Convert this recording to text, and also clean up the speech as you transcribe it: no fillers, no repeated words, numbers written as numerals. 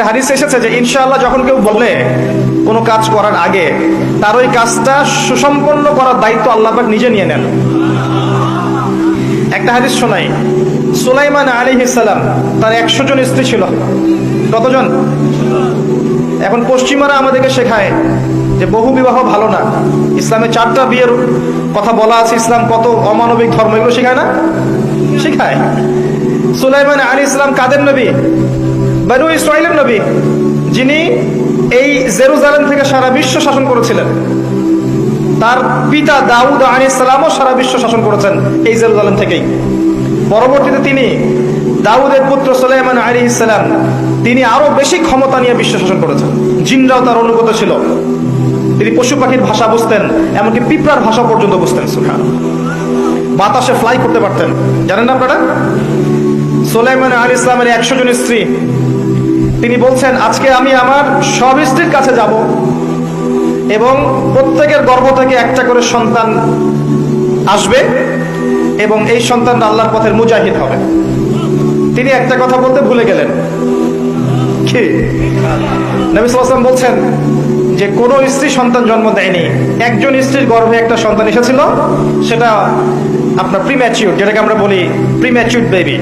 একটা হাদিস এসেছে যে ইনশাআল্লাহ যখন কেউ বললে কোনো কাজ করার আগে তার ওই কাজটা সুসম্পন্ন করার দায়িত্ব আল্লাহ পাক নিজে নিয়ে নেন। একটা হাদিস শোনাই, সুলাইমান আলাইহিস সালাম তার 100 জন স্ত্রী ছিল। কতজন? এখন পশ্চিমারা আমাদেরকে শেখায় যে বহু বিবাহ ভালো না, ইসলামে 4টা বিয়ের কথা বলা আছে, ইসলাম কত অমানবিক ধর্ম, এগুলো শেখায় না? শেখায়। সুলাইমান আলাইহিস সালাম কাদের নবী? বনু ইসরাইলের নবী, যিনি এই জেরুজালেম থেকে সারা বিশ্ব শাসন করেছিলেন। তার পিতা দাউদ আলাইহিস সালামও সারা বিশ্ব শাসন করেছেন এই জেরুজালেম থেকেই। পরবর্তীতে তিনি দাউদের পুত্র সুলাইমান আলাইহিস সালাম, তিনি আরো বেশি ক্ষমতা নিয়ে বিশ্ব শাসন করেছেন। জিনরাও তার অনুগত ছিল। তিনি পশু পাখির ভাষা বুঝতেন, এমনকি পিঁপড়ার ভাষা পর্যন্ত বুঝতেন। সুবহানাল্লাহ। বাতাসে ফ্লাই করতে পারতেন। জানেন না আপনারা? সুলাইমান আলাইহিস সালামের 100 জন স্ত্রী, তিনি বলছেন আজকে আমি আমার সব স্ত্রীর কাছে যাব এবং প্রত্যেকের গর্ভ থেকে একটা করে সন্তান আসবে এবং এই সন্তানরা আল্লাহর পথের মুজাহিদ হবে। তিনি একটা কথা বলতে ভুলে গেলেন। কি? নবী সাল্লাল্লাহু আলাইহি ওয়াসাল্লাম বলছেন যে কোন স্ত্রী সন্তান জন্ম দেয়নি, একজন স্ত্রীর গর্ভে একটা সন্তান এসেছিল, সেটা আপনার প্রিম্যাচিউর, যেটাকে আমরা বলি প্রিম্যাচিউর বেবি।